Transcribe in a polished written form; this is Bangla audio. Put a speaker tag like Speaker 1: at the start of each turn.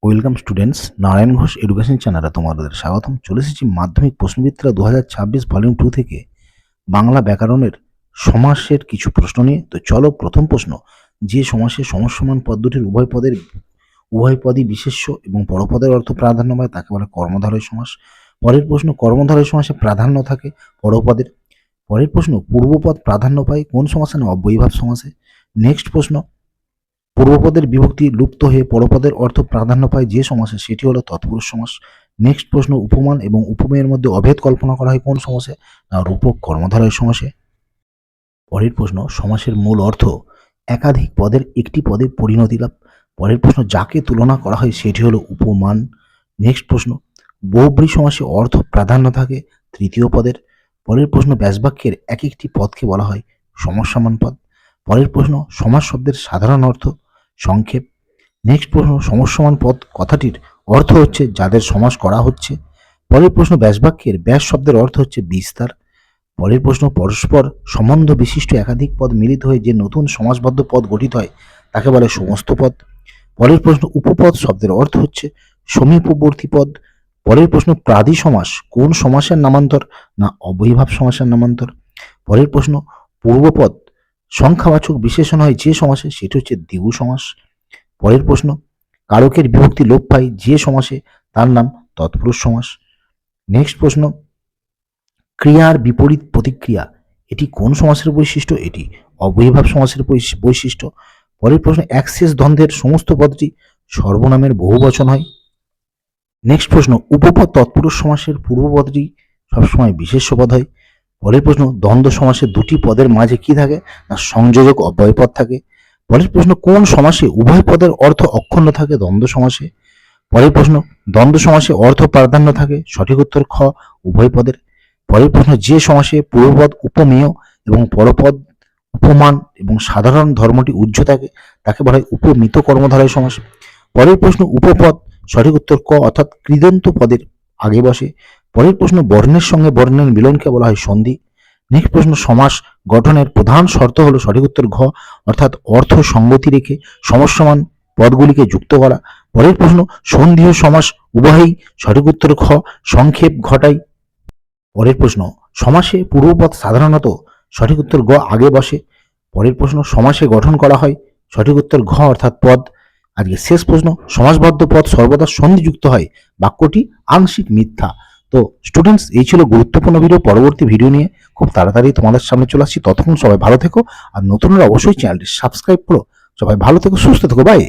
Speaker 1: Welcome students, Narayan Ghosh education চ্যানেলে তোমাদের স্বাগতম। চলে এসেছি মাধ্যমিক প্রশ্নবিচিত্রা 2026 ভলিউম 2 থেকে বাংলা ব্যাকরণের সমাসের কিছু প্রশ্ন নিয়ে। তো চলো, প্রথম প্রশ্ন, যে সমাসে সমসমান পদ দুটির উভয় পদই বিশেষ্য এবং পরপদের অর্থ প্রাধান্য পায় তাকে বলে কর্মধারয় সমাস। পরের প্রশ্ন, কর্মধারয় সমাসে প্রাধান্য থাকে পরপদের। পরের প্রশ্ন, পূর্বপদ প্রাধান্য পায় কোন সমাসে? না অব্যয়ীভাব সমাসে। নেক্সট প্রশ্ন, পূর্বপদের বিভক্তি লুপ্ত হয়ে পরপদের অর্থ প্রাধান্য পায় যে সমাসে সেটি হলো তৎপুরুষ সমাস। নেক্সট প্রশ্ন, উপমান এবং উপমেয়ের মধ্যে অভেদ কল্পনা করা হয় কোন সমাসে? না রূপক কর্মধারয় সমাসে। পরের প্রশ্ন, সমাসের মূল অর্থ একাধিক পদের একটি পদে পরিণতি লাভ। পরের প্রশ্ন, যাকে তুলনা করা হয় সেটি হলো উপমান। নেক্সট প্রশ্ন, বহুব্রী সমাসে অর্থ প্রাধান্য থাকে তৃতীয় পদের। পরের প্রশ্ন, ব্যাসবাক্যের এক একটি পদকে বলা হয় সমসমান পদ। পরের প্রশ্ন, সমাস শব্দের সাধারণ অর্থ সংক্ষেপ। নেক্সট প্রশ্ন, সমসমান পদ কথাটির অর্থ হচ্ছে যাদের সমাস করা হচ্ছে। পরের প্রশ্ন, ব্যাসবাক্যের ব্যাস শব্দের অর্থ হচ্ছে বিস্তার। পরের প্রশ্ন, পরস্পর সম্বন্ধ বিশিষ্ট একাধিক পদ মিলিত হয়ে যে নতুন সমাসবদ্ধ পদ গঠিত হয় তাকে বলে সমস্ত পদ। পরের প্রশ্ন, উপপদ শব্দের অর্থ হচ্ছে সমীপবর্তী পদ। পরের প্রশ্ন, প্রাদি সমাস কোন সমাসের নামান্তর? না অব্যয়ীভাব সমাসের নামান্তর। পরের প্রশ্ন, পূর্বপদ সংখ্যাবাচক বিশেষণ হয় যে সমাসে সেটি হচ্ছে দ্বিগু সমাস। পরের প্রশ্ন, কারকের বিভক্তি লোপ পায় যে সমাসে তার নাম তৎপুরুষ সমাস। নেক্সট প্রশ্ন, ক্রিয়ার বিপরীত প্রতিক্রিয়া এটি কোন সমাসের বৈশিষ্ট্য? এটি অব্যয়ীভাব সমাসের বৈশিষ্ট্য। পরের প্রশ্ন, একশেষ দ্বন্দ্বের সমস্ত পদটি সর্বনামের বহুবচন হয়। নেক্সট প্রশ্ন, উপপদ তৎপুরুষ সমাসের পূর্বপদটি সবসময় বিশেষ্য পদ হয়। পরের প্রশ্ন, দ্বন্দ্ব সমাসে দুটি পদের মাঝে কি থাকে? না সংযোজক অব্যয়পদ থাকে। পরের প্রশ্ন, কোন সমাসে উভয় পদের অর্থ অক্ষুণ্ণ থাকে? দ্বন্দ্ব সমাসে। পরের প্রশ্ন, দ্বন্দ্ব সমাসে অর্থ প্রাধান্য থাকে? সঠিক উত্তর খ উভয় পদের। পরের প্রশ্ন, যে সমাসে পূর্বপদ উপমেয় এবং পরপদ উপমান এবং সাধারণ ধর্মটি উজ্জ্ব থাকে তাকে বলা হয় উপমিত কর্মধারয় সমাস। পরের প্রশ্ন, উপপদ সঠিক উত্তর ক অর্থাৎ কৃদন্ত পদের আগে বসে। পরের প্রশ্ন, বর্ণের সঙ্গে বর্ণের মিলনকে বলা হয় সন্ধি। নেক্সট প্রশ্ন, সমাস গঠনের প্রধান শর্ত হলো সঠিক উত্তর ঘ অর্থাৎ অর্থ সঙ্গতি রেখে সমসমান পদগুলিকে যুক্ত করা। পরের প্রশ্ন, সন্ধি ও সমাস উভয়ই সঠিক উত্তর খ সংক্ষেপ ঘটায়। পরের প্রশ্ন, সমাসে পূর্বপদ সাধারণত সঠিক উত্তর গ আগে বসে। পরের প্রশ্ন, সমাসে গঠন করা হয় সঠিক উত্তর ঘ অর্থাৎ পদ। আজকে শেষ প্রশ্ন, সমাসবদ্ধ পদ সর্বদা সন্ধিযুক্ত হয়, বাক্যটি আংশিক মিথ্যা। তো স্টুডেন্টস, এই ছিল গুরুত্বপূর্ণ ভিডিও। পরবর্তী ভিডিও নিয়ে খুব তাড়াতাড়ি তোমাদের সামনে চলে আসছি। ততক্ষণ সবাই ভালো থেকো, আর নতুনরা অবশ্যই চ্যানেলটি সাবস্ক্রাইব করো। সবাই ভালো থেকো, সুস্থ থেকো, বাই।